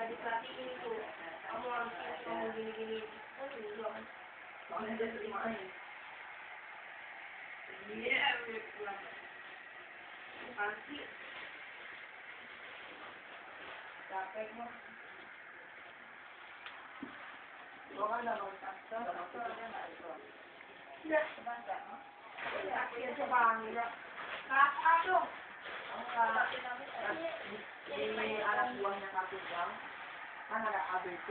nggak diperhatiin itu. Kamu harus ini, kamu gini-gini. Kan dulu kan. Soalnya dia sering main. Iya, pulang. Pasti. Capek mah. Gua kan udah mau kantor, dia nggak itu. Iya, sebentar. Aku yang coba nggak. Kakak dong. Di anak buahnya Kak Tunggal kan ada ABC.